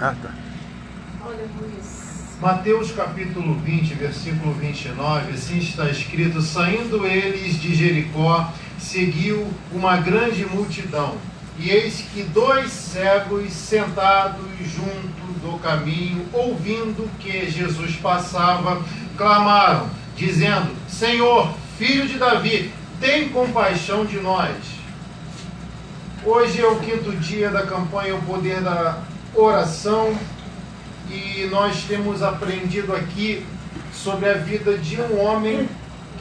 Ah, tá. Mateus capítulo 20, versículo 29, assim está escrito: saindo eles de Jericó, seguiu uma grande multidão, e eis que 2 cegos sentados junto do caminho, ouvindo que Jesus passava, clamaram, dizendo: Senhor, filho de Davi, tem compaixão de nós. Hoje é o 5º dia da campanha O Poder da Oração, e nós temos aprendido aqui sobre a vida de um homem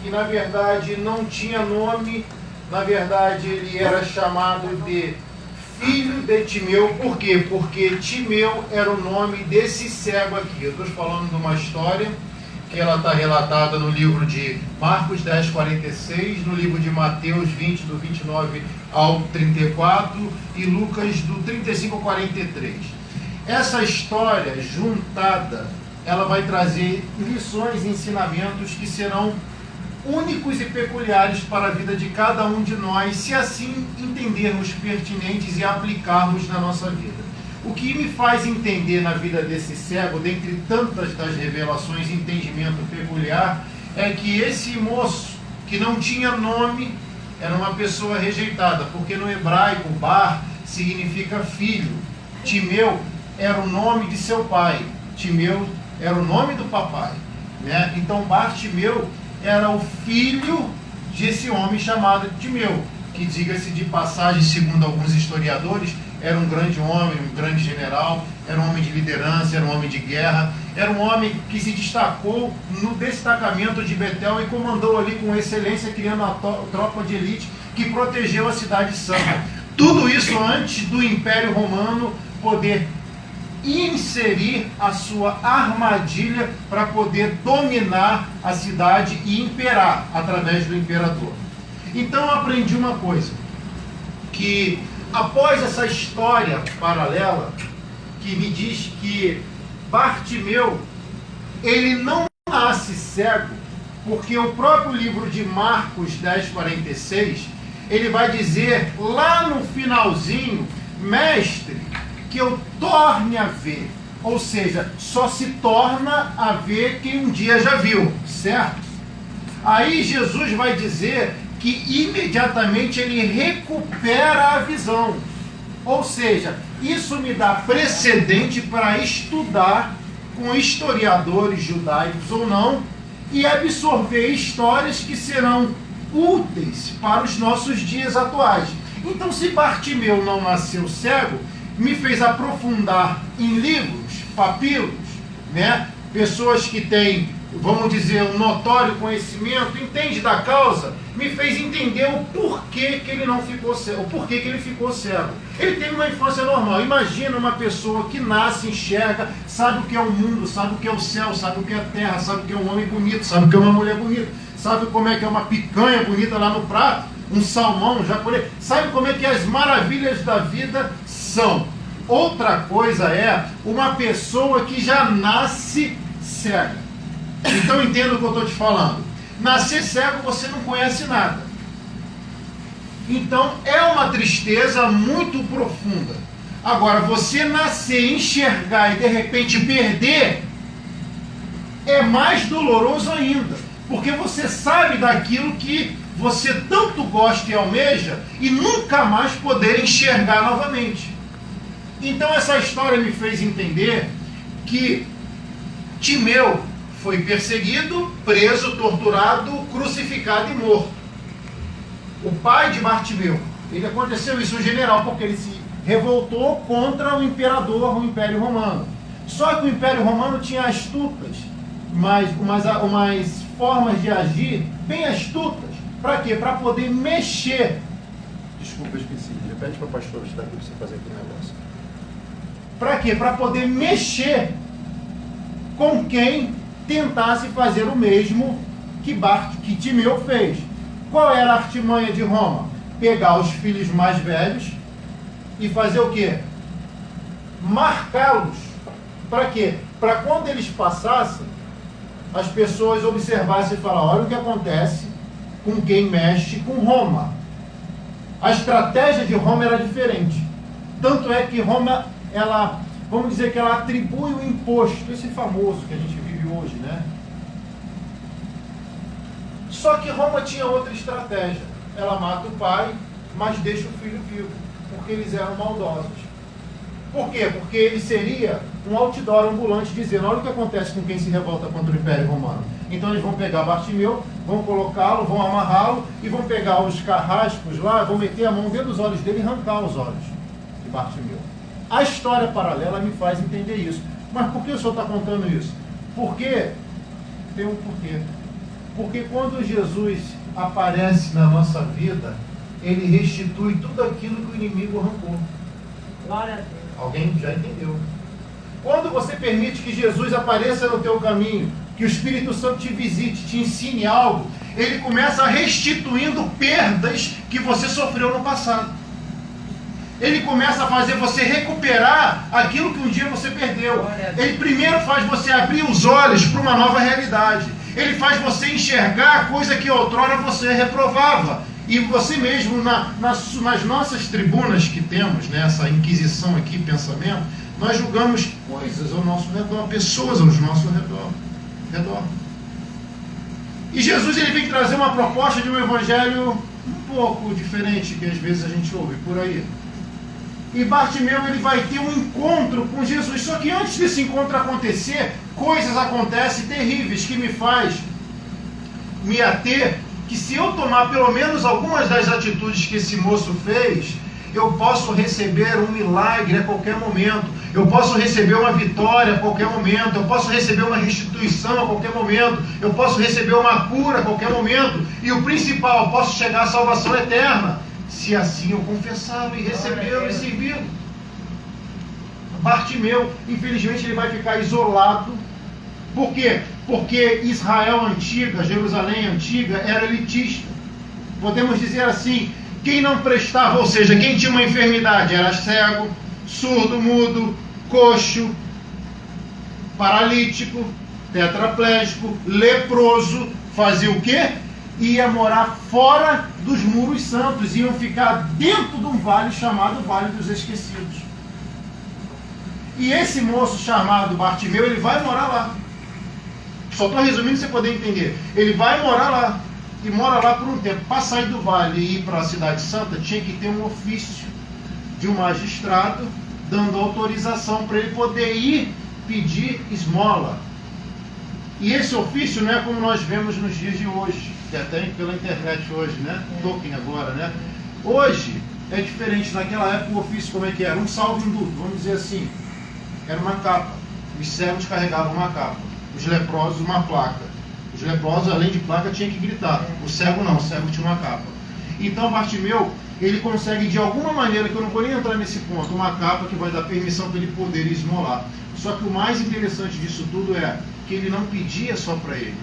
que na verdade não tinha nome. Na verdade ele era chamado de filho de Timeu. Por quê? Porque Timeu era o nome desse cego aqui. Eu estou falando de uma história que ela está relatada no livro de Marcos 10, 46, no livro de Mateus 20, do 29 ao 34, e Lucas do 35 ao 43. Essa história juntada, ela vai trazer lições e ensinamentos que serão únicos e peculiares para a vida de cada um de nós, se assim entendermos pertinentes e aplicarmos na nossa vida. O que me faz entender na vida desse cego, dentre tantas das revelações e entendimento peculiar, é que esse moço, que não tinha nome, era uma pessoa rejeitada, porque no hebraico, bar significa filho. Timeu era o nome de seu pai, Timeu era o nome do papai, né? Então Bartimeu era o filho desse homem chamado Timeu, que, diga-se de passagem, segundo alguns historiadores, era um grande homem, um grande general, era um homem de liderança, era um homem de guerra, era um homem que se destacou no destacamento de Betel e comandou ali com excelência, criando a tropa de elite que protegeu a cidade santa. Tudo isso antes do Império Romano poder inserir a sua armadilha para poder dominar a cidade e imperar através do imperador. Então eu aprendi uma coisa, que após essa história paralela, que me diz que Bartimeu, ele não nasce cego, porque o próprio livro de Marcos 10, 46, ele vai dizer lá no finalzinho: mestre, que eu torne a ver. Ou seja, só se torna a ver quem um dia já viu, certo? Aí Jesus vai dizer que imediatamente ele recupera a visão. Ou seja, isso me dá precedente para estudar com historiadores judaicos ou não e absorver histórias que serão úteis para os nossos dias atuais. Então, se Bartimeu não nasceu cego, me fez aprofundar em livros, papiros, né? Pessoas que têm, vamos dizer, um notório conhecimento, entende da causa, me fez entender o porquê que ele não ficou cego, o porquê que ele ficou cego. Ele teve uma infância normal. Imagina uma pessoa que nasce, enxerga, sabe o que é o mundo, sabe o que é o céu, sabe o que é a terra, sabe o que é um homem bonito, sabe o que é uma mulher bonita, sabe como é que é uma picanha bonita lá no prato, um salmão, um jacaré, sabe como é que as maravilhas da vida são. Outra coisa é uma pessoa que já nasce cega. Então entenda o que eu estou te falando. Nascer cego, você não conhece nada. Então é uma tristeza muito profunda. Agora, você nascer, enxergar e de repente perder, é mais doloroso ainda. Porque você sabe daquilo que você tanto gosta e almeja e nunca mais poder enxergar novamente. Então essa história me fez entender que Timeu foi perseguido, preso, torturado, crucificado e morto. O pai de Bartimeu, ele aconteceu isso, um general, porque ele se revoltou contra o imperador, o Império Romano. Só que o Império Romano tinha astutas, umas formas de agir bem astutas. Para quê? Para poder mexer. Desculpa, eu esqueci. Repete para o pastor estar aqui para você fazer aqui o negócio. Para quê? Para poder mexer com quem tentasse fazer o mesmo que Timeu fez. Qual era a artimanha de Roma? Pegar os filhos mais velhos e fazer o quê? Marcá-los. Para quê? Para quando eles passassem, as pessoas observassem e falassem: olha o que acontece com quem mexe com Roma. A estratégia de Roma era diferente. Tanto é que Roma, ela vamos dizer que ela atribui o imposto, esse famoso que a gente vive hoje, né? Só que Roma tinha outra estratégia. Ela mata o pai, mas deixa o filho vivo, porque eles eram maldosos. Por quê? Porque ele seria um outdoor ambulante dizendo: olha o que acontece com quem se revolta contra o Império Romano. Então eles vão pegar Bartimeu, vão colocá-lo, vão amarrá-lo e vão pegar os carrascos lá, vão meter a mão dentro dos olhos dele e arrancar os olhos de Bartimeu. A história paralela me faz entender isso. Mas por que o senhor está contando isso? Porque tem um porquê. Porque quando Jesus aparece na nossa vida, ele restitui tudo aquilo que o inimigo arrancou. Glória a Deus. Alguém já entendeu? Quando você permite que Jesus apareça no teu caminho, que o Espírito Santo te visite, te ensine algo, ele começa restituindo perdas que você sofreu no passado. Ele começa a fazer você recuperar aquilo que um dia você perdeu. Ele primeiro faz você abrir os olhos para uma nova realidade. Ele faz você enxergar a coisa que outrora você reprovava. E você mesmo, nas nossas tribunas que temos, né, essa inquisição aqui, pensamento, nós julgamos coisas ao nosso redor, pessoas ao nosso redor. E Jesus ele vem trazer uma proposta de um evangelho um pouco diferente que às vezes a gente ouve por aí. E Bartimeu ele vai ter um encontro com Jesus. Só que antes desse encontro acontecer, coisas acontecem terríveis que me faz me ater que se eu tomar pelo menos algumas das atitudes que esse moço fez, eu posso receber um milagre a qualquer momento, eu posso receber uma vitória a qualquer momento, eu posso receber uma restituição a qualquer momento, eu posso receber uma cura a qualquer momento, e o principal, eu posso chegar à salvação eterna, se assim eu confessá-lo e recebê-lo e servi-lo. Bartimeu, infelizmente, ele vai ficar isolado. Por quê? Porque Israel antiga, Jerusalém antiga, era elitista. Podemos dizer assim, quem não prestava, ou seja, quem tinha uma enfermidade, era cego, surdo, mudo, coxo, paralítico, tetraplégico, leproso, fazia o quê? Ia morar fora dos muros santos, iam ficar dentro de um vale chamado Vale dos Esquecidos. E esse moço chamado Bartimeu, ele vai morar lá. Só estou resumindo para você poder entender. Ele vai morar lá, e mora lá por um tempo. Para sair do vale e ir para a cidade santa, tinha que ter um ofício de um magistrado, dando autorização para ele poder ir pedir esmola. E esse ofício não é como nós vemos nos dias de hoje, que até pela internet hoje, né? Token agora, né? Hoje é diferente. Naquela época o ofício como é que era? Um salvo-induto, vamos dizer assim. Era uma capa. Os cegos carregavam uma capa. Os leprosos uma placa. Os leprosos, além de placa, tinham que gritar. O cego não, o cego tinha uma capa. Então Bartimeu, ele consegue de alguma maneira, que eu não vou nem entrar nesse ponto, uma capa que vai dar permissão para ele poder esmolar. Só que o mais interessante disso tudo é que ele não pedia só para ele.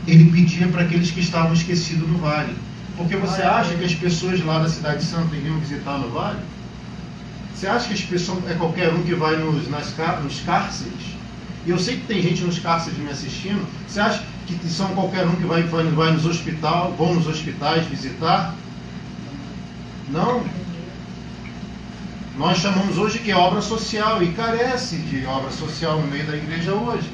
Ele pedia para aqueles que estavam esquecidos no vale. Porque você acha que as pessoas lá da Cidade Santa iriam visitar no vale? Você acha que as pessoas é qualquer um que vai nos cárceres? E eu sei que tem gente nos cárceres me assistindo. Você acha que são qualquer um que vai nos hospitais, vão nos hospitais visitar? Não. Nós chamamos hoje que é obra social, e carece de obra social no meio da igreja hoje.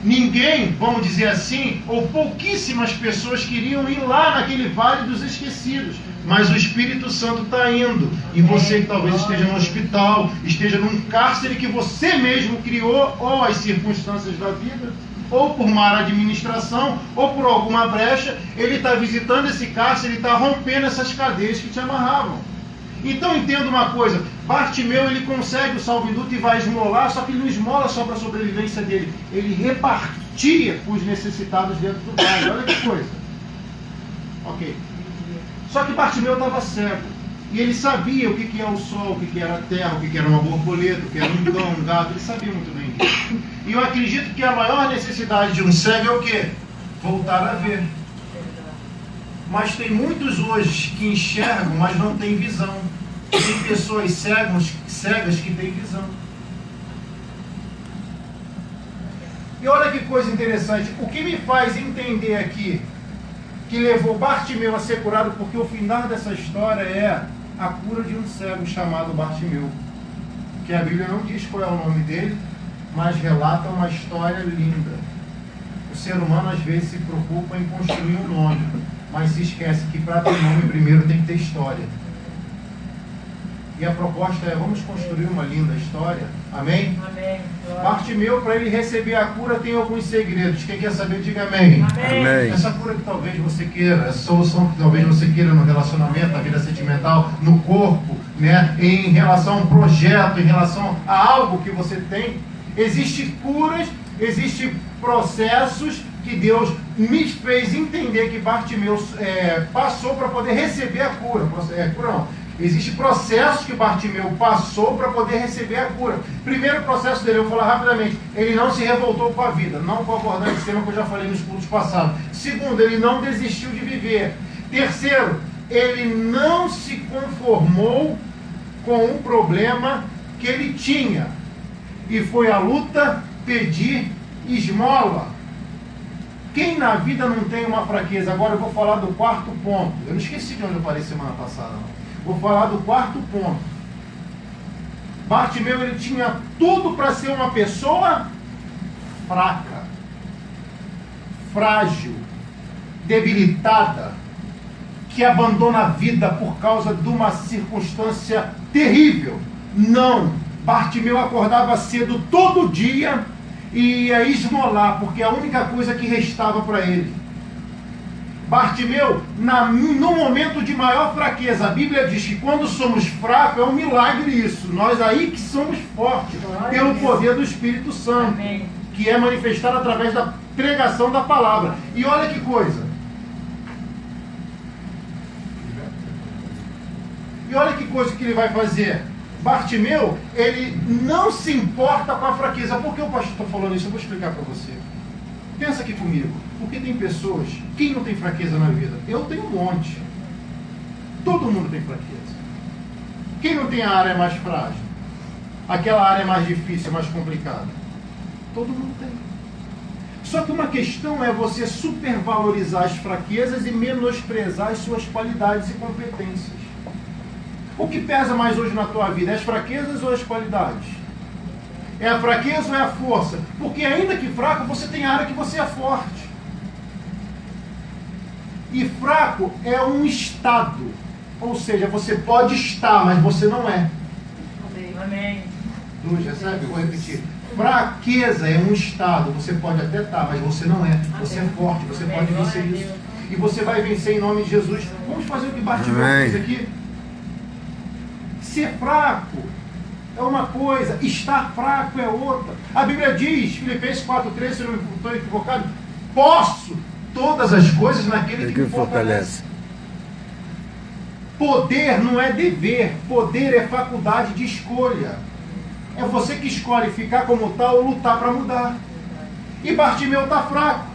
Ninguém, vamos dizer assim, ou pouquíssimas pessoas queriam ir lá naquele Vale dos Esquecidos, mas o Espírito Santo está indo, e você que talvez esteja no hospital, esteja num cárcere que você mesmo criou, ou as circunstâncias da vida, ou por má administração, ou por alguma brecha, ele está visitando esse cárcere, ele está rompendo essas cadeias que te amarravam. Então entenda uma coisa, Bartimeu ele consegue o salvo-induto e vai esmolar, só que ele não esmola só para a sobrevivência dele, ele repartia com os necessitados dentro do vale. Olha que coisa. Ok. Só que Bartimeu estava cego, e ele sabia o que era o sol, o que era a terra, o que era uma borboleta, o que era um cão, um gato, ele sabia muito bem disso. E eu acredito que a maior necessidade de um cego é o quê? Voltar a ver. Mas tem muitos hoje que enxergam, mas não têm visão. Tem pessoas cegas que têm visão. E olha que coisa interessante. O que me faz entender aqui que levou Bartimeu a ser curado, porque o final dessa história é a cura de um cego chamado Bartimeu. que a Bíblia não diz qual é o nome dele, mas relata uma história linda. O ser humano às vezes se preocupa em construir um nome, mas se esquece que para ter nome primeiro tem que ter história. E a proposta é: vamos construir uma linda história. Amém? Amém. Bartimeu, para ele receber a cura, tem alguns segredos. Quem quer saber, diga amém. Amém. Essa cura que talvez você queira, essa solução que talvez você queira no relacionamento, na vida sentimental, no corpo, né? Em relação a um projeto, em relação a algo que você tem, existem curas, existem processos que Deus me fez entender que Bartimeu passou para poder receber a cura. Cura não. Existem processos que Bartimeu passou para poder receber a cura. Primeiro processo dele, eu vou falar rapidamente, ele não se revoltou com a vida. Não vou abordar esse tema que eu já falei nos cultos passados. Segundo, ele não desistiu de viver. Terceiro, ele não se conformou com um problema que ele tinha. E foi à luta pedir esmola. Quem na vida não tem uma fraqueza? Agora eu vou falar do quarto ponto. Eu não esqueci de onde eu parei semana passada, não. Vou falar do quarto ponto. Bartimeu, ele tinha tudo para ser uma pessoa fraca, frágil, debilitada, que abandona a vida por causa de uma circunstância terrível. Não. Bartimeu acordava cedo todo dia e ia esmolar, porque é a única coisa que restava para ele. Bartimeu, no momento de maior fraqueza, a Bíblia diz que quando somos fracos, é um milagre isso. Nós aí que somos fortes, pelo poder do Espírito Santo, Amém. Que é manifestado através da pregação da palavra. E olha que coisa. E olha que coisa que ele vai fazer. Bartimeu, ele não se importa com a fraqueza. Por que o pastor está falando isso? Eu vou explicar para você. Pensa aqui comigo. Porque tem pessoas, quem não tem fraqueza na vida? Eu tenho um monte. Todo mundo tem fraqueza. Quem não tem a área mais frágil? Aquela área mais difícil, mais complicada? Todo mundo tem. Só que uma questão é você supervalorizar as fraquezas e menosprezar as suas qualidades e competências. O que pesa mais hoje na tua vida? É as fraquezas ou as qualidades? É a fraqueza ou é a força? Porque ainda que fraco, você tem área que você é forte. E fraco é um estado. Ou seja, você pode estar, mas você não é. Amém. Luz, recebe? Vou repetir. Fraqueza é um estado. Você pode até estar, mas você não é. Você é forte, você pode vencer isso. E você vai vencer em nome de Jesus. Vamos fazer o que Bartimeu fez aqui? Ser fraco é uma coisa, estar fraco é outra. A Bíblia diz, Filipenses 4,3, se eu não estou equivocado, posso todas as coisas naquele que me fortalece. Poder não é dever, poder é faculdade de escolha. É você que escolhe ficar como tal ou lutar para mudar. E Bartimeu está fraco,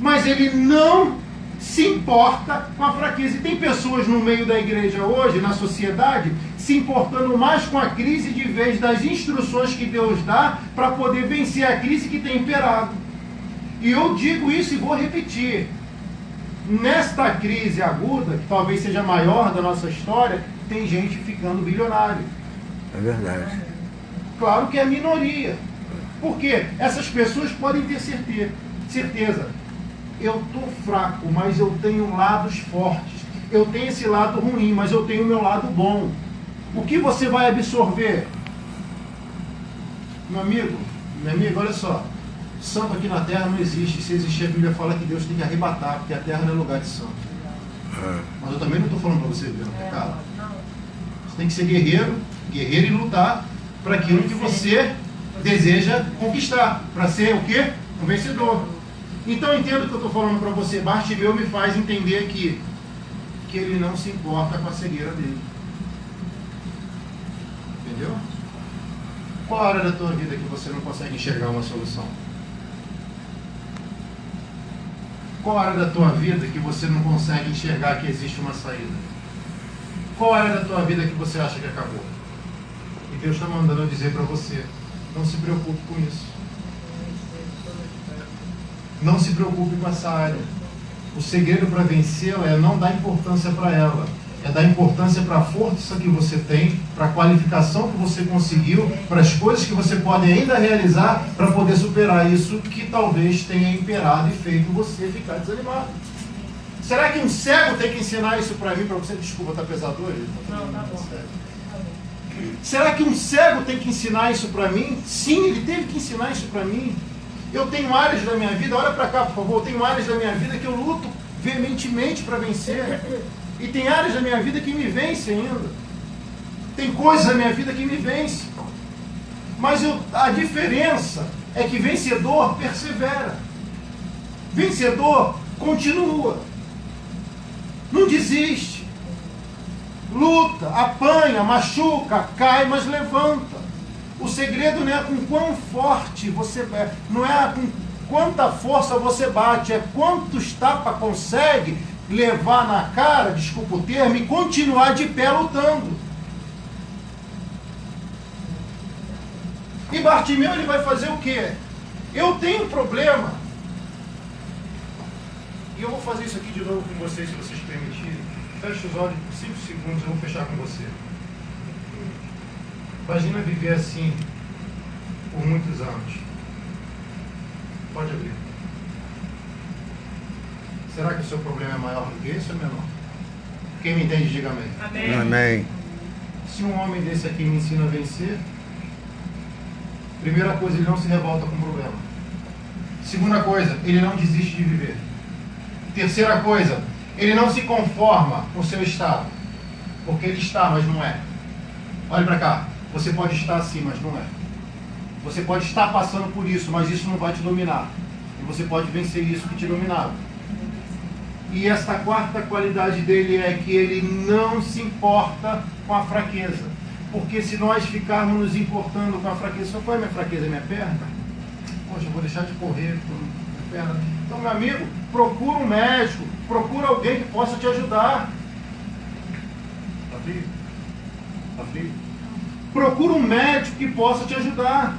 mas ele não se importa com a fraqueza. E tem pessoas no meio da igreja hoje, na sociedade, se importando mais com a crise de vez das instruções que Deus dá para poder vencer a crise que tem imperado. E eu digo isso e vou repetir. Nesta crise aguda, que talvez seja a maior da nossa história, tem gente ficando bilionário. É verdade. Claro que é a minoria. Porque essas pessoas podem ter certeza. Eu estou fraco, mas eu tenho lados fortes. Eu tenho esse lado ruim, mas eu tenho o meu lado bom. O que você vai absorver? Meu amigo, minha amiga, olha só. Santo aqui na terra não existe. Se existir, a Bíblia fala que Deus tem que arrebatar, porque a terra não é lugar de santo. Mas eu também não estou falando para você viver no pecado. Você tem que ser guerreiro e lutar para aquilo que você deseja conquistar. Para ser o quê? Um vencedor. Então entenda o que eu estou falando para você. Bartimeu me faz entender que ele não se importa com a cegueira dele. Entendeu? Qual a área da tua vida que você não consegue enxergar uma solução? Qual a área da tua vida que você não consegue enxergar que existe uma saída? Qual a área da tua vida que você acha que acabou? E Deus está mandando eu dizer para você, não se preocupe com isso. Não se preocupe com essa área. O segredo para vencê-la é não dar importância para ela. é dar importância para a força que você tem, para a qualificação que você conseguiu, para as coisas que você pode ainda realizar para poder superar isso que talvez tenha imperado e feito você ficar desanimado. Será que um cego tem que ensinar isso para mim, para você? Desculpa, está pesado hoje? Não, tá bom. Será que um cego tem que ensinar isso para mim? Sim, ele teve que ensinar isso para mim. Eu tenho áreas da minha vida, olha para cá, por favor, eu tenho áreas da minha vida que eu luto veementemente para vencer. E tem áreas da minha vida que me vencem ainda. Tem coisas da minha vida que me vencem. Mas a diferença é que vencedor persevera. Vencedor continua. Não desiste. Luta, apanha, machuca, cai, mas levanta. O segredo não é com quão forte você é, não é com quanta força você bate, é quantos tapas consegue levar na cara, desculpa o termo, e continuar de pé lutando. E Bartimeu, ele vai fazer o quê? Eu tenho um problema. E eu vou fazer isso aqui de novo com vocês, se vocês permitirem. Feche os olhos por 5 segundos, eu vou fechar com você. Imagina viver assim por muitos anos. Pode abrir. Será que o seu problema é maior do que esse ou menor? Quem me entende, diga amém. Amém. Amém. Se um homem desse aqui me ensina a vencer, primeira coisa, ele não se revolta com o problema. Segunda coisa, ele não desiste de viver. Terceira coisa, ele não se conforma com o seu estado. Porque ele está, mas não é. Olhe para cá. Você pode estar assim, mas não é. Você pode estar passando por isso, mas isso não vai te dominar. E você pode vencer isso que te dominava. E esta quarta qualidade dele é que ele não se importa com a fraqueza. Porque se nós ficarmos nos importando com a fraqueza, qual é a minha fraqueza? Minha perna? Poxa, eu vou deixar de correr com a perna. Então, meu amigo, procura um médico, procura alguém que possa te ajudar. Tá frio? Tá frio? Procura um médico que possa te ajudar.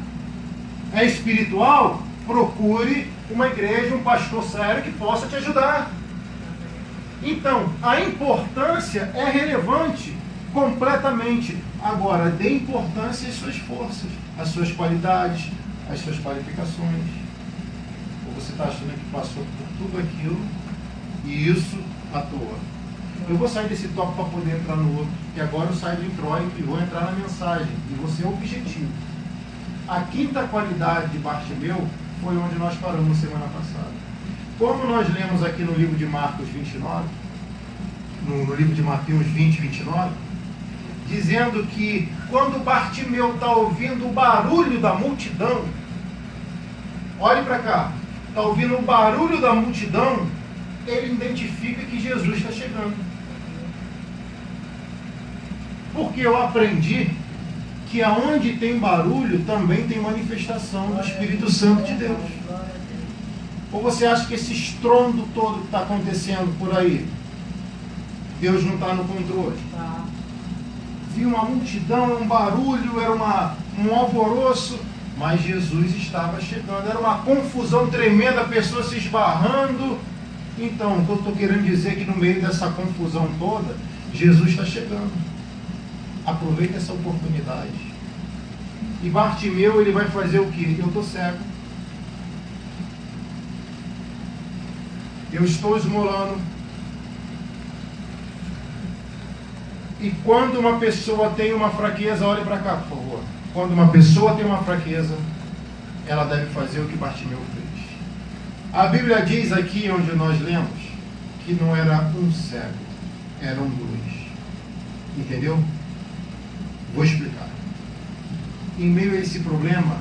É espiritual? Procure uma igreja, um pastor sério que possa te ajudar. Então, a importância é relevante completamente. Agora, dê importância às suas forças, às suas qualidades, às suas qualificações. Ou você está achando que passou por tudo aquilo e isso à toa? Eu vou sair desse tópico para poder entrar no outro. E agora eu saio do introito e vou entrar na mensagem. E vou ser objetivo. A quinta qualidade de Bartimeu foi onde nós paramos semana passada. Como nós lemos aqui no livro de Marcos 29, no livro de Mateus 20, 29, dizendo que quando Bartimeu está ouvindo o barulho da multidão, olhe para cá, está ouvindo o barulho da multidão, ele identifica que Jesus está chegando. Porque eu aprendi que aonde tem barulho também tem manifestação do Espírito Santo de Deus. Ou você acha que esse estrondo todo que está acontecendo por aí, Deus não está no controle? Viu uma multidão, um barulho, era um alvoroço, mas Jesus estava chegando. Era uma confusão tremenda, pessoas se esbarrando. Então, o que eu estou querendo dizer é que no meio dessa confusão toda, Jesus está chegando. Aproveita essa oportunidade. E Bartimeu, ele vai fazer o quê? Eu estou cego. Eu estou esmolando. E quando uma pessoa tem uma fraqueza, olhe para cá, por favor. Quando uma pessoa tem uma fraqueza, ela deve fazer o que Bartimeu fez. A Bíblia diz aqui, onde nós lemos, que não era um cego, eram dois. Entendeu? Vou explicar. Em meio a esse problema,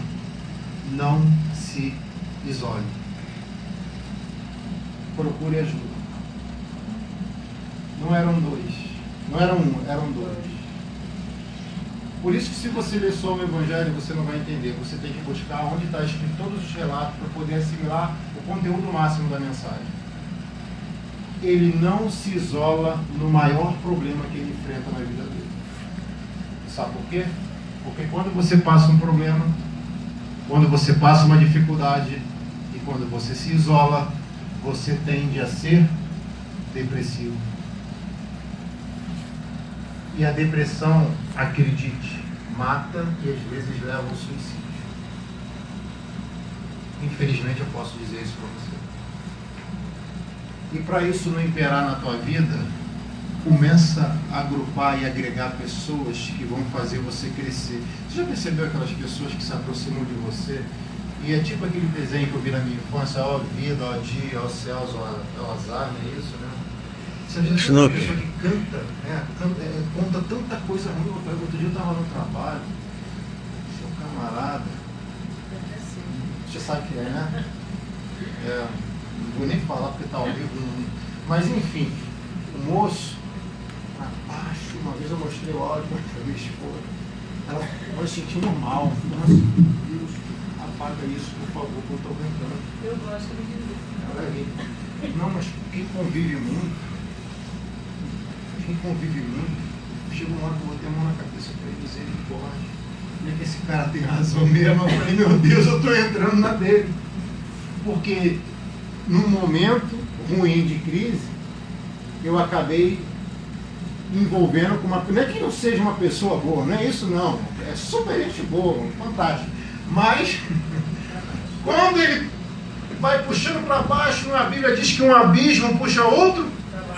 não se isole. Procure ajuda. Não eram dois. Não eram um, eram dois. Por isso que se você ler só o Evangelho, você não vai entender. Você tem que buscar onde está escrito todos os relatos para poder assimilar o conteúdo máximo da mensagem. Ele não se isola no maior problema que ele enfrenta na vida dele. Sabe por quê? Porque quando você passa um problema, quando você passa uma dificuldade e quando você se isola, você tende a ser depressivo. E a depressão, acredite, mata e às vezes leva ao suicídio. Infelizmente eu posso dizer isso para você. E para isso não imperar na tua vida, começa a agrupar e agregar pessoas que vão fazer você crescer. Você já percebeu aquelas pessoas que se aproximam de você? E é tipo aquele desenho que eu vi na minha infância, ó vida, ó dia, ó céus, ó azar, não é isso, né? Você já viu uma pessoa que canta, né? Conta tanta coisa ruim. Outro dia eu estava no trabalho, seu camarada, você sabe que é, né? Não vou nem falar porque está ao vivo, mas enfim, o moço, abaixo, uma vez eu mostrei o áudio para minha esposa, ela vai se sentindo mal, nossa, Deus, apaga isso, por favor, que eu estou brincando. Eu gosto de dizer. Ela ri. Não, mas quem convive muito, chega uma hora que eu vou ter a mão na cabeça para ele dizer, ele pode. Não é que esse cara tem razão mesmo, eu falei, meu Deus, eu estou entrando na dele. Porque num momento ruim de crise, eu acabei envolvendo com uma... Não é que não seja uma pessoa boa, não é isso não. É super gente boa, fantástico. Mas, quando ele vai puxando para baixo, a Bíblia diz que um abismo puxa outro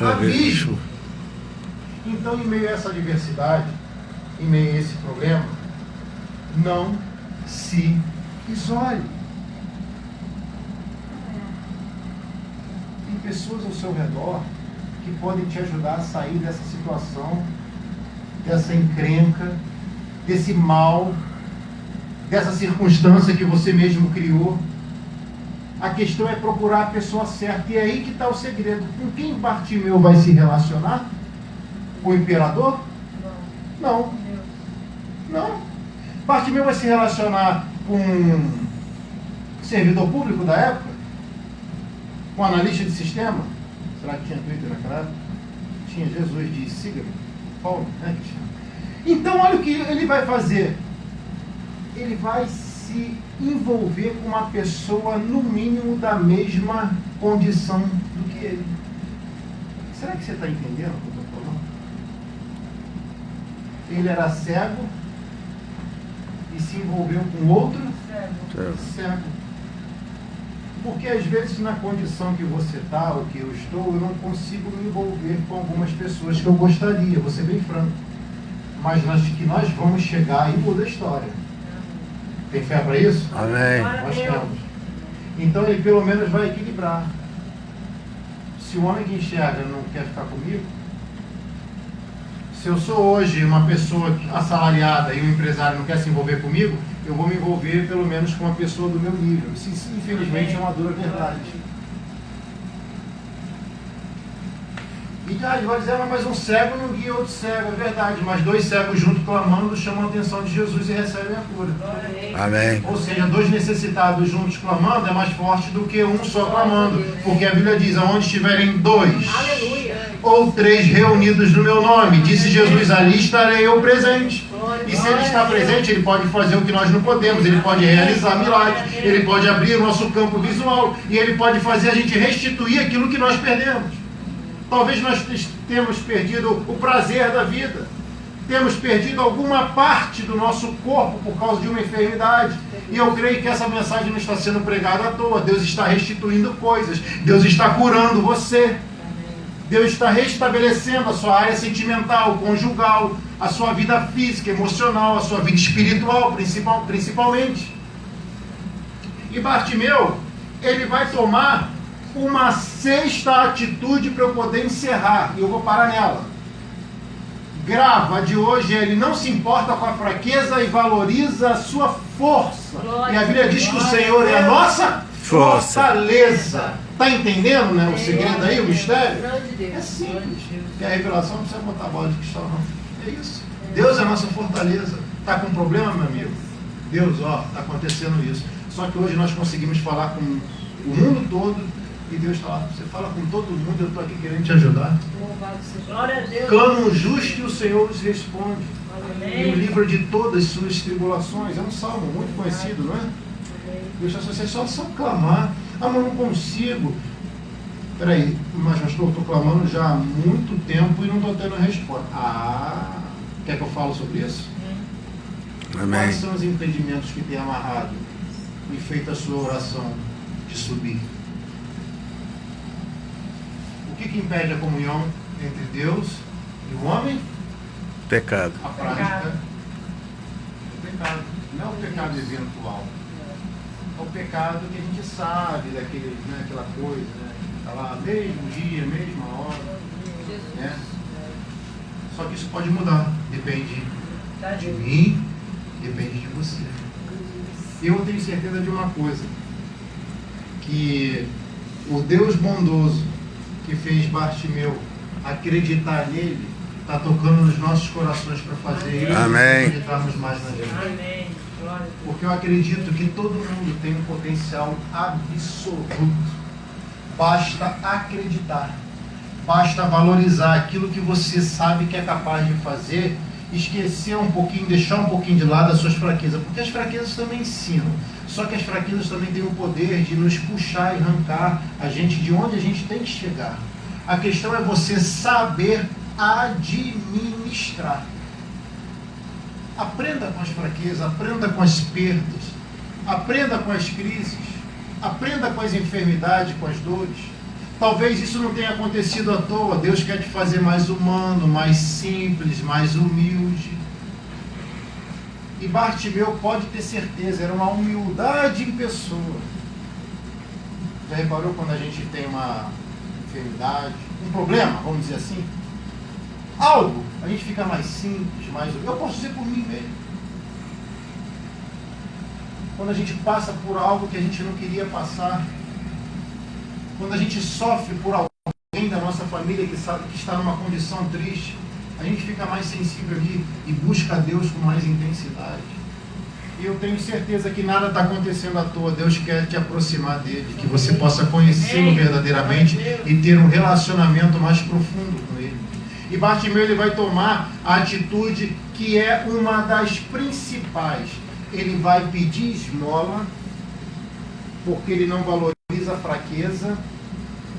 abismo. Então, em meio a essa adversidade, em meio a esse problema, não se isole. Tem pessoas ao seu redor que podem te ajudar a sair dessa situação, dessa encrenca, desse mal, dessa circunstância que você mesmo criou. A questão é procurar a pessoa certa. E é aí que está o segredo. Com quem Bartimeu vai se relacionar? Com o imperador? Não. Não. Bartimeu vai se relacionar com um servidor público da época? Com um analista de sistema? Será que tinha Twitter naquela época? Tinha. Jesus de siga-me. Paulo, né? Então olha o que ele vai fazer. Ele vai se envolver com uma pessoa no mínimo da mesma condição do que ele. Será que você está entendendo o que eu estou falando? Ele era cego e se envolveu com outro cego. Porque às vezes na condição que você está, ou que eu estou, eu não consigo me envolver com algumas pessoas que eu gostaria, vou ser bem franco. Mas que nós vamos chegar e muda a história. Tem fé para isso? Amém. Nós temos. Então ele pelo menos vai equilibrar. Se o homem que enxerga não quer ficar comigo, se eu sou hoje uma pessoa assalariada e um empresário não quer se envolver comigo, eu vou me envolver pelo menos com uma pessoa do meu nível. Isso, infelizmente, é uma dura verdade. E vai dizer, mas um cego não guia outro cego, é verdade, mas dois cegos juntos clamando chamam a atenção de Jesus e recebem a cura. Amém. Ou seja, dois necessitados juntos clamando é mais forte do que um só clamando, porque a Bíblia diz, aonde estiverem dois ou três reunidos no meu nome, disse Jesus, ali estarei eu presente. E se ele está presente, ele pode fazer o que nós não podemos, ele pode realizar milagres, ele pode abrir o nosso campo visual, e ele pode fazer a gente restituir aquilo que nós perdemos. Talvez nós tenhamos perdido o prazer da vida, temos perdido alguma parte do nosso corpo por causa de uma enfermidade. E eu creio que essa mensagem não está sendo pregada à toa. Deus está restituindo coisas, Deus está curando você, Deus está restabelecendo a sua área sentimental, conjugal, a sua vida física, emocional, a sua vida espiritual, principalmente. E Bartimeu, ele vai tomar uma sexta atitude para eu poder encerrar, e eu vou parar nela. Grava de hoje, ele não se importa com a fraqueza e valoriza a sua força. E a Bíblia diz que o Senhor é a nossa fortaleza. Está entendendo, né, o segredo aí, o mistério? É simples. E a revelação não precisa botar bola de cristal, não. É isso. Deus é a nossa fortaleza. Está com problema, meu amigo? Deus, ó, está acontecendo isso. Só que hoje nós conseguimos falar com o mundo todo. E Deus está lá, você fala com todo mundo, eu estou aqui querendo te ajudar. Glória a Deus. Clama justo e o Senhor os responde. Amém. E o livro de todas as suas tribulações. É um salmo muito conhecido, não é? Deus está você só clamar. Ah, mas não consigo. Peraí, mas pastor, eu estou clamando já há muito tempo e não estou tendo resposta. Ah, Quer que eu fale sobre isso? Amém. Quais são os impedimentos que tem amarrado e feito a sua oração de subir? O que impede a comunhão entre Deus e o homem? Pecado. A prática do pecado. Não é o pecado eventual. É o pecado que a gente sabe, daquele, né, aquela coisa, né? Está lá, mesmo dia, mesma hora. Né? Só que isso pode mudar. Depende de mim, depende de você. Eu tenho certeza de uma coisa, que o Deus bondoso que fez Bartimeu acreditar nele, está tocando nos nossos corações para fazer isso. Amém. Acreditarmos mais na gente. Amém. Glória a Deus. Porque eu acredito que todo mundo tem um potencial absoluto. Basta acreditar. Basta valorizar aquilo que você sabe que é capaz de fazer, esquecer um pouquinho, deixar um pouquinho de lado as suas fraquezas, porque as fraquezas também ensinam. Só que as fraquezas também têm o poder de nos puxar e arrancar a gente de onde a gente tem que chegar. A questão é você saber administrar. Aprenda com as fraquezas, aprenda com as perdas, aprenda com as crises, aprenda com as enfermidades, com as dores. Talvez isso não tenha acontecido à toa. Deus quer te fazer mais humano, mais simples, mais humilde. E Bartimeu, pode ter certeza, era uma humildade em pessoa. Já reparou quando a gente tem uma enfermidade, um problema, vamos dizer assim? Algo, a gente fica mais simples, mais... Eu posso dizer por mim mesmo. Quando a gente passa por algo que a gente não queria passar, quando a gente sofre por alguém da nossa família que sabe que está numa condição triste, a gente fica mais sensível ali e busca a Deus com mais intensidade. E eu tenho certeza que nada está acontecendo à toa. Deus quer te aproximar dele, que você possa conhecê-lo verdadeiramente e ter um relacionamento mais profundo com ele. E Bartimeu, ele vai tomar a atitude que é uma das principais. Ele vai pedir esmola, porque ele não valoriza a fraqueza,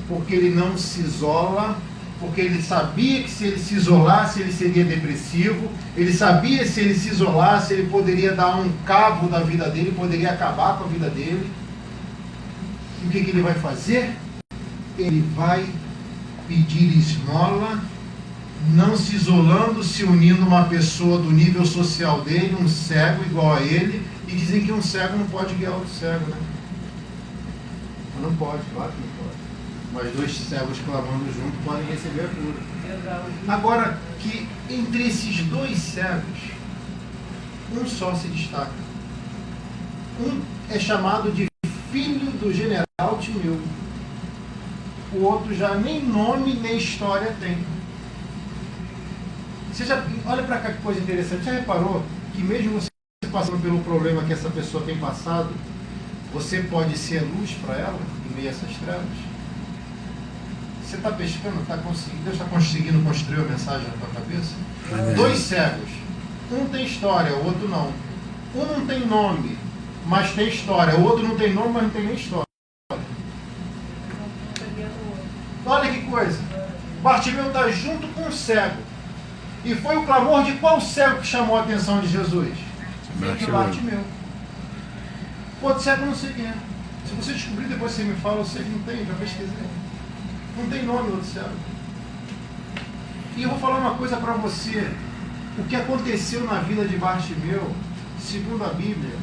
porque ele não se isola, porque ele sabia que se ele se isolasse ele seria depressivo, ele sabia que se ele se isolasse ele poderia dar um cabo da vida dele, poderia acabar com a vida dele. E o que ele vai fazer? Ele vai pedir esmola, não se isolando, se unindo a uma pessoa do nível social dele, um cego igual a ele, e dizem que um cego não pode guiar outro cego, né? Não pode, claro que não pode. Mas dois cegos clamando junto podem receber a cura. Agora, que entre esses dois cegos, um só se destaca. Um é chamado de filho do general Timeu. O outro já nem nome nem história tem. Você já, olha para cá que coisa interessante. Já reparou que mesmo você passando pelo problema que essa pessoa tem passado, você pode ser luz para ela em meio a essas trevas? Você está pescando, Deus está conseguindo construir a mensagem na tua cabeça? Amém. Dois cegos, um tem história, o outro não. Um não tem nome, mas tem história. O outro não tem nome, mas não tem nem história. Olha que coisa. Bartimeu está junto com o cego. E foi o clamor de qual cego que chamou a atenção de Jesus? De Bartimeu. O outro cego não sei quem é. Se você descobrir, depois você me fala, eu sei que não tem, já pesquisei. Não tem nome o outro cego. E eu vou falar uma coisa para você. O que aconteceu na vida de Bartimeu, segundo a Bíblia,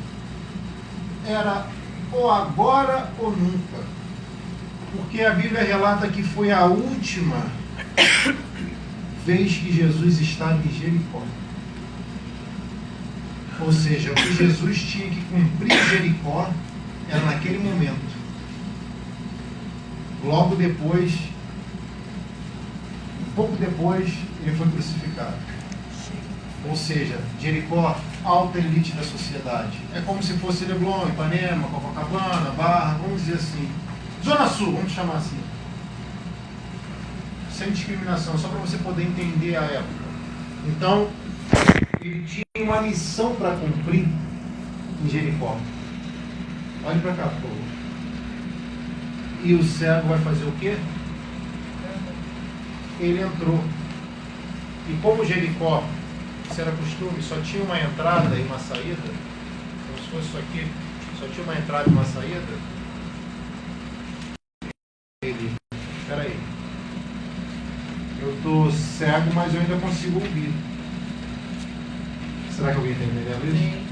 era ou agora ou nunca. Porque a Bíblia relata que foi a última vez que Jesus estava em Jericó. Ou seja, o que Jesus tinha que cumprir em Jericó era naquele momento. Logo depois, pouco depois, ele foi crucificado. Ou seja, Jericó, alta elite da sociedade. É como se fosse Leblon, Ipanema, Copacabana, Barra, vamos dizer assim. Zona Sul, vamos chamar assim. Sem discriminação, só para você poder entender a época. Então, ele tinha uma missão para cumprir em Jericó. Olhe para cá, por favor. E o cego vai fazer o quê? Ele entrou. E como Jericó Isso era costume, só tinha uma entrada e uma saída. Como se fosse isso aqui, só tinha uma entrada e uma saída. Ele, espera aí. Eu estou cego, mas eu ainda consigo ouvir. Será que alguém está entendendo isso?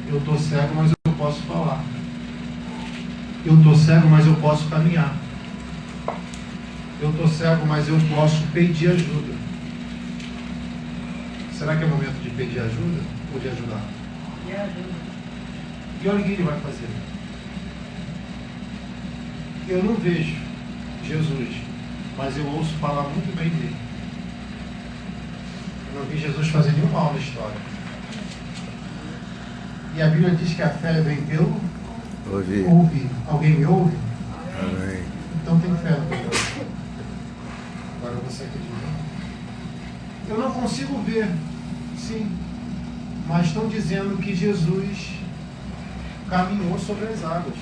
Eu estou cego, mas eu posso falar. Eu estou cego, mas eu posso caminhar. Eu estou cego, mas eu posso pedir ajuda. Será que é o momento de pedir ajuda ou de ajudar? Me ajuda. E olha o que ele vai fazer. Eu não vejo Jesus, mas eu ouço falar muito bem dele. Eu não vi Jesus fazer nenhum mal na história. E a Bíblia diz que a fé vem pelo ouvir. Alguém me ouve? Amém. Então tem fé no que eu quero. Agora você acredita. Eu não consigo ver, sim, mas estão dizendo que Jesus caminhou sobre as águas.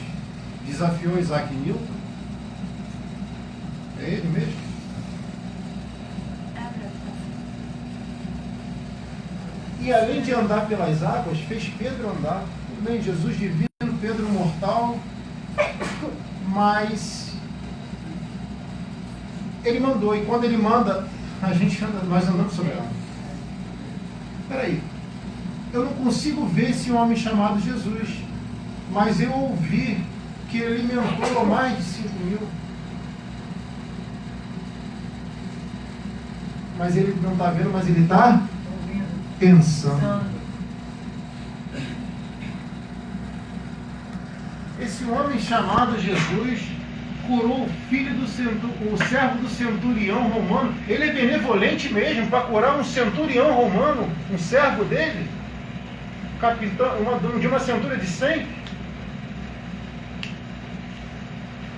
Desafiou Isaac Newton. É ele mesmo? E além de andar pelas águas, fez Pedro andar. Tudo bem, Jesus divino, Pedro mortal, mas ele mandou, e quando ele manda, nós andamos sobre ela. Espera aí, eu não consigo ver esse homem chamado Jesus, mas eu ouvi que ele alimentou mais de 5.000. Mas ele não está vendo, mas ele está pensando. Esse homem chamado Jesus curou o filho do o servo do centurião romano. Ele é benevolente mesmo para curar um centurião romano, um servo dele, capitão de uma centúria de 100.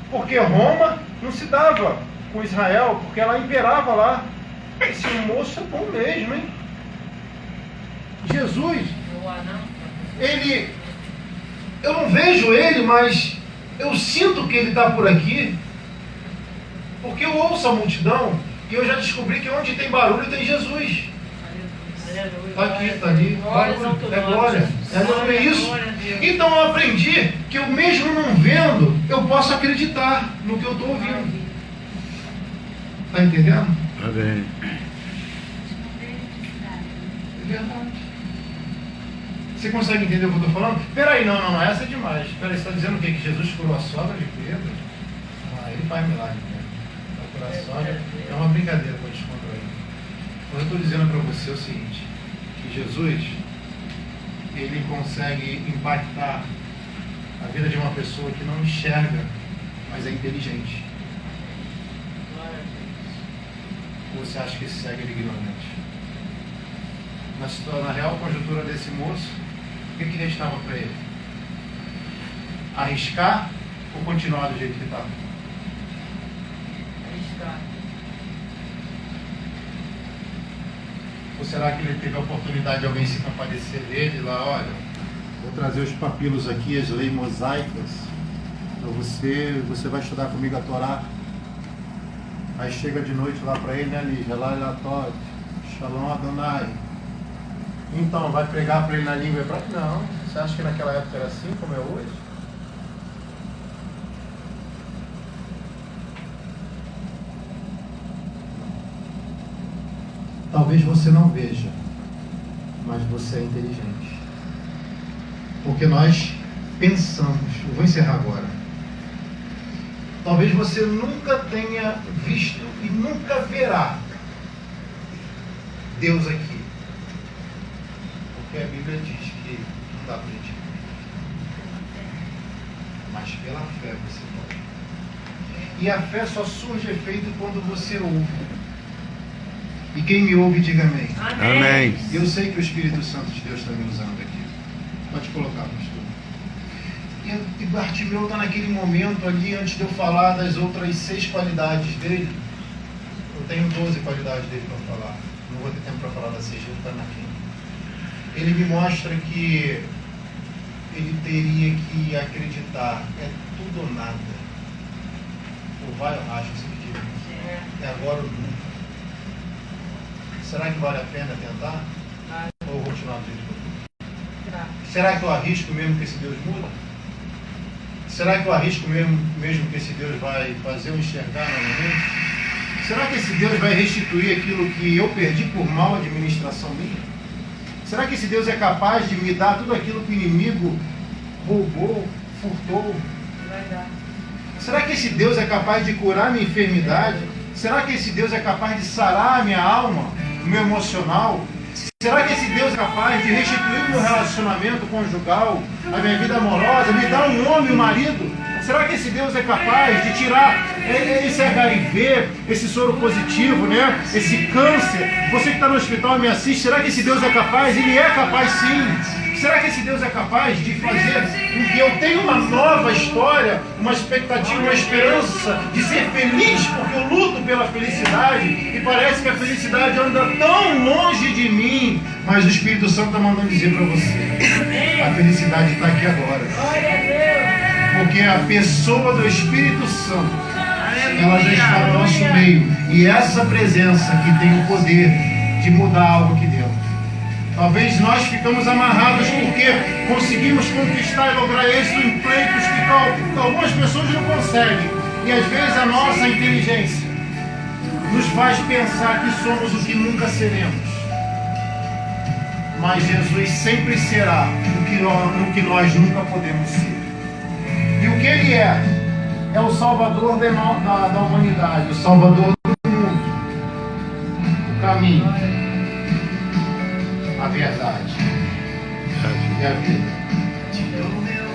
Porque Roma não se dava com Israel, porque ela imperava lá. Esse moço é bom mesmo, hein? Jesus, eu não vejo ele, mas eu sinto que ele está por aqui, porque eu ouço a multidão e eu já descobri que onde tem barulho tem Jesus. Está aqui, está ali. É glória. É isso. Então eu aprendi que eu mesmo não vendo, eu posso acreditar no que eu estou ouvindo. Está entendendo? Amém. É verdade. Você consegue entender o que eu estou falando? Peraí, não, essa é demais. Peraí, você está dizendo o quê? Que Jesus curou a sogra de Pedro? Ah, ele faz milagre, né? A curar a sogra é uma brincadeira para descontrair. Mas eu estou dizendo para você o seguinte, que Jesus, ele consegue impactar a vida de uma pessoa que não enxerga, mas é inteligente. Ou você acha que esse cego é ignorante? Na real conjuntura desse moço, o que restava para ele? Arriscar ou continuar do jeito que estava? Arriscar. Ou será que ele teve a oportunidade de alguém se compadecer dele lá? Olha, vou trazer os papilos aqui, as leis mosaicas, para você vai estudar comigo a Torá. Aí chega de noite lá para ele, né, Lígia? Lá ele Todd, Shalom Adonai. Então, vai pregar para ele na língua hebraica? Não. Você acha que naquela época era assim como é hoje? Talvez você não veja, mas você é inteligente. Porque nós pensamos. Eu vou encerrar agora. Talvez você nunca tenha visto e nunca verá Deus aqui. Porque a Bíblia diz que não dá para a gente ver. Mas pela fé você pode. E a fé só surge efeito quando você ouve. E quem me ouve, diga amém. Amém. Eu sei que o Espírito Santo de Deus está me usando aqui. Pode colocar, pastor. E Bartimeu está naquele momento ali, antes de eu falar das outras 6 qualidades dele. Eu tenho 12 qualidades dele para falar. Não vou ter tempo para falar das 6, vou estar na quinta. Ele me mostra que ele teria que acreditar. É tudo ou nada. Ou vai ou racha, você me diz. É agora ou nunca. será que vale a pena tentar? Vai. Ou continuar do jeito que eu tô? Tá. Será que eu arrisco mesmo que esse Deus muda? Será que eu arrisco mesmo que esse Deus vai fazer eu enxergar novamente? Será que esse Deus vai restituir aquilo que eu perdi por mal administração minha? Será que esse Deus é capaz de me dar tudo aquilo que o inimigo roubou, furtou? Vai dar. Será que esse Deus é capaz de curar minha enfermidade? Será que esse Deus é capaz de sarar a minha alma, o meu emocional? Será que esse Deus é capaz de restituir o meu relacionamento conjugal, a minha vida amorosa, me dar um homem, um marido? Será que esse Deus é capaz de tirar esse HIV, esse soro positivo, né? Esse câncer? Você que está no hospital e me assiste, será que esse Deus é capaz? Ele é capaz sim. Será que esse Deus é capaz de fazer com que eu tenha uma nova história, uma expectativa, uma esperança de ser feliz, porque eu luto pela felicidade e parece que a felicidade anda tão longe de mim, mas o Espírito Santo está mandando dizer para você, a felicidade está aqui agora. Glória a Deus. Porque a pessoa do Espírito Santo, ela já está no nosso meio. E essa presença que tem o poder de mudar algo aqui dentro. Talvez nós ficamos amarrados porque conseguimos conquistar e lograr êxito em pleitos que algumas pessoas não conseguem. E às vezes a nossa inteligência nos faz pensar que somos o que nunca seremos. Mas Jesus sempre será o que nós nunca podemos ser. E o que Ele é? É o Salvador da humanidade, o Salvador do mundo, o caminho, a verdade e a vida.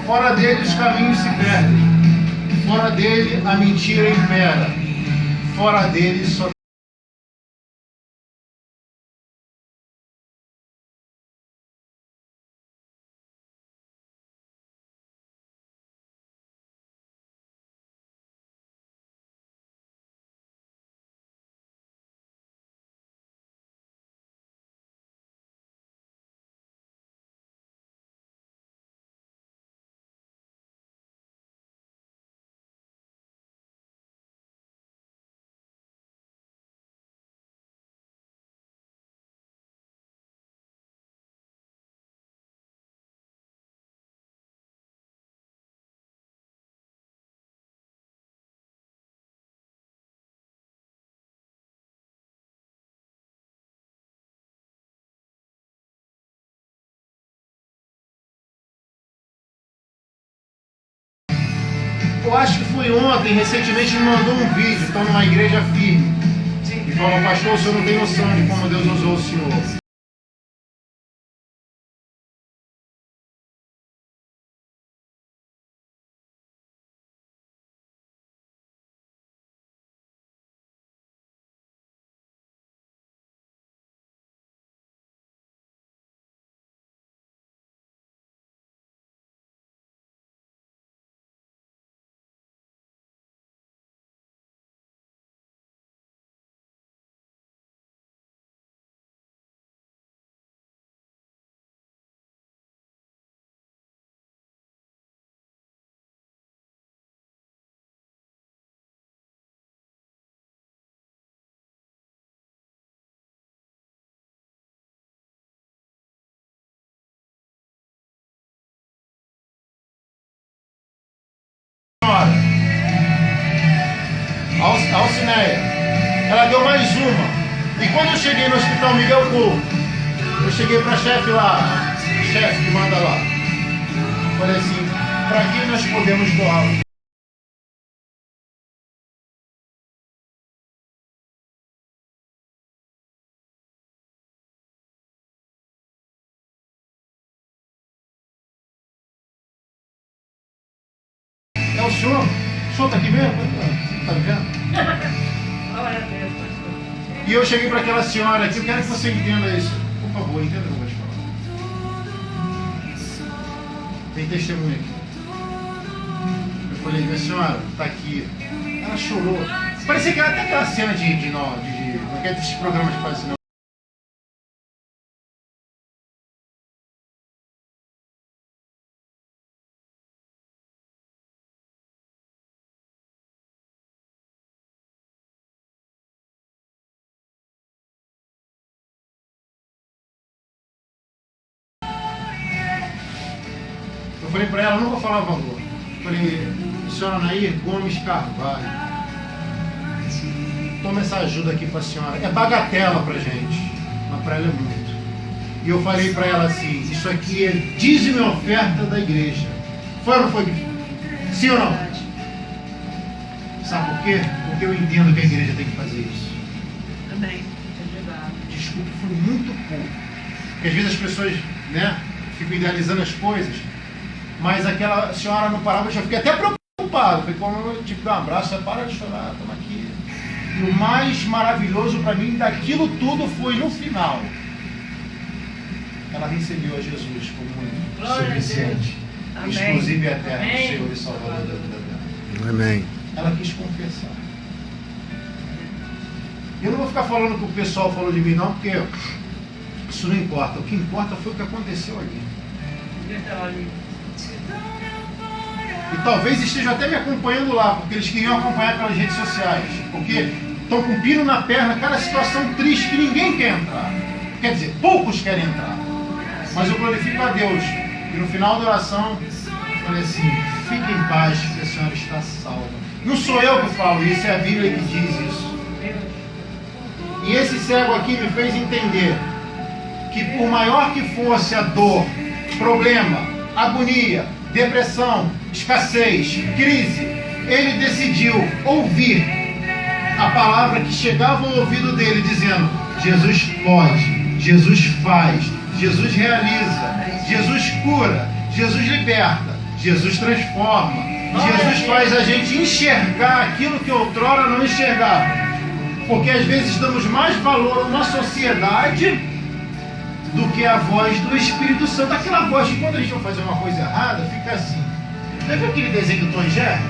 Fora dele os caminhos se perdem, fora dele a mentira impera, fora dele só eu acho que foi ontem, recentemente me mandou um vídeo, estão numa igreja firme. E falou, pastor, o senhor não tem noção de como Deus usou o senhor. Alcineia, ela deu mais uma. E quando eu cheguei no Hospital Miguel Couto, eu cheguei para a chefe lá, chefe que manda lá. Falei assim, para que nós podemos doar? É o senhor? O senhor está aqui mesmo? Está vendo? Glória a Deus, pastor. E eu cheguei para aquela senhora aqui, eu quero que você entenda isso. Por favor, entenda o que eu vou te falar. Tem testemunha aqui. Eu falei, minha senhora, está aqui. Ela chorou. Parecia que era até aquela cena de aqueles programas que fazem cinema. Eu falei para ela, não vou falar o valor. Eu falei, senhora Nair Gomes Carvalho, toma essa ajuda aqui para a senhora. É bagatela para gente, mas para ela é muito. E eu falei para ela assim, isso aqui é dízimo e oferta da igreja. Foi ou não foi? Sim ou não? Sabe por quê? Porque eu entendo que a igreja tem que fazer isso. Amém. Desculpa, foi muito pouco. Porque às vezes as pessoas, né, ficam idealizando as coisas, mas aquela senhora não parava, eu já fiquei até preocupado. Falei, como eu tive que dar um abraço, para de chorar, estamos aqui. E o mais maravilhoso para mim daquilo tudo foi no final. Ela recebeu a Jesus como Glória suficiente, Amém. exclusivo e eterno, Amém. Senhor e Salvador da vida dela. Amém. Ela quis confessar. Eu não vou ficar falando o que o pessoal falou de mim, não, porque isso não importa. O que importa foi o que aconteceu ali. E talvez estejam até me acompanhando lá, porque eles queriam acompanhar pelas redes sociais. Porque estão com pino na perna, cada situação triste que ninguém quer entrar. Quer dizer, poucos querem entrar. Mas eu glorifico a Deus. E no final da oração, eu falei assim, fique em paz, que a senhora está salva. Não sou eu que falo isso, é a Bíblia que diz isso. E esse cego aqui me fez entender que por maior que fosse a dor, problema, agonia, depressão, escassez, crise, ele decidiu ouvir a palavra que chegava ao ouvido dele dizendo, Jesus pode, Jesus faz, Jesus realiza, Jesus cura, Jesus liberta, Jesus transforma, Jesus faz a gente enxergar aquilo que outrora não enxergava. Porque às vezes damos mais valor a uma sociedade do que a voz do Espírito Santo. Aquela voz que quando a gente vai fazer uma coisa errada, fica assim. Já viu aquele desenho do Tom e Jerry?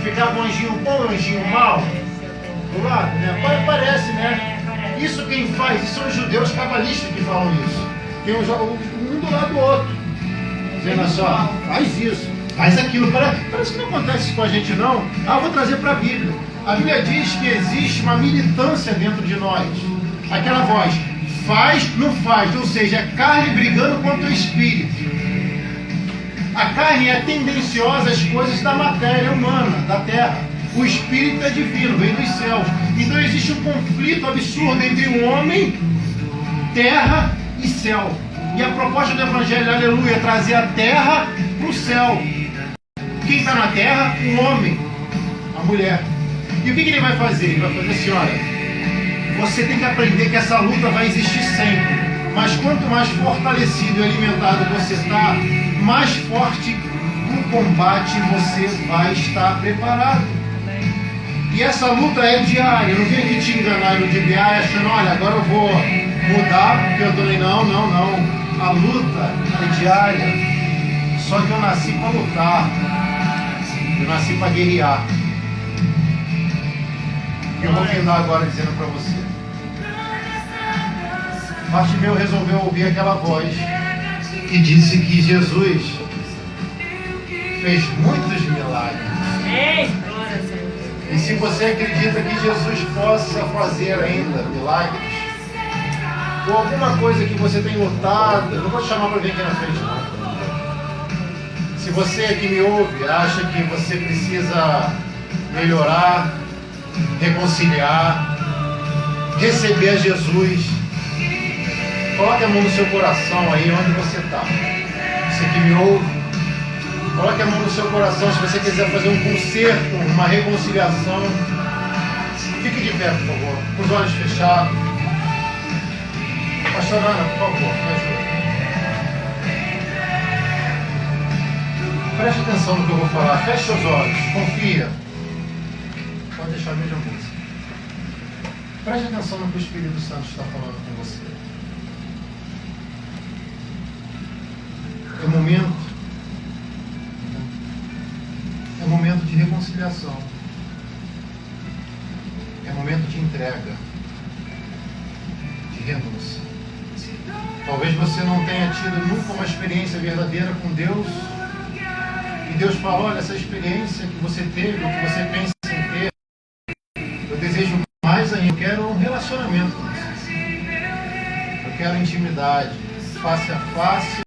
Ficava um anjinho bom e um anjinho mau do lado, né? Parece, né? Isso quem faz, isso são os judeus cabalistas que falam isso. Tem um do lado do outro. Dizendo só, faz isso, faz aquilo. Parece que não acontece isso com a gente, não. Ah, eu vou trazer para a Bíblia. A Bíblia diz que existe uma militância dentro de nós. Aquela voz, faz, não faz, ou seja, a carne brigando contra o espírito. A carne é tendenciosa às coisas da matéria humana, da terra. O espírito é divino, vem dos céus. Então existe um conflito absurdo entre o homem, terra e céu. E a proposta do Evangelho, aleluia, é trazer a terra para o céu. Quem está na terra? O homem, a mulher. E o que ele vai fazer? Ele vai fazer assim, olha, você tem que aprender que essa luta vai existir sempre. Mas quanto mais fortalecido e alimentado você está, mais forte no combate você vai estar preparado. E essa luta é diária. Eu não vim aqui te enganar no dia achando, olha, agora eu vou mudar, porque eu falei, não. A luta é diária. Só que eu nasci para lutar. Eu nasci para guerrear. Eu vou findar agora dizendo para você. Bartimeu resolveu ouvir aquela voz que disse que Jesus fez muitos milagres. E se você acredita que Jesus possa fazer ainda milagres, ou alguma coisa que você tem lutado, eu não vou te chamar para vir aqui na frente, não. Se você que me ouve acha que você precisa melhorar, reconciliar, receber a Jesus, coloque a mão no seu coração aí onde você está. Você que me ouve, coloque a mão no seu coração se você quiser fazer um conserto, uma reconciliação. Fique de pé, por favor, com os olhos fechados. Pastor Ana, por favor, me ajuda. Preste atenção no que eu vou falar. Feche seus olhos, confia. Pode deixar a mesma música. Preste atenção no que o Espírito Santo está falando com você. É momento de reconciliação. É momento de entrega, de renúncia. Talvez você não tenha tido nunca uma experiência verdadeira com Deus. E Deus fala, olha, essa experiência que você teve, ou que você pensa em ter, eu desejo mais ainda. Eu quero um relacionamento com você. Eu quero intimidade, face a face.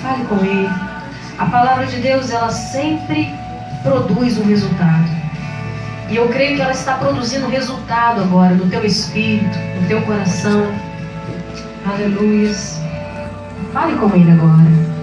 Fale com Ele. A palavra de Deus, ela sempre produz um resultado. E eu creio que ela está produzindo resultado agora no teu espírito, no teu coração. Aleluias. Fale com Ele agora.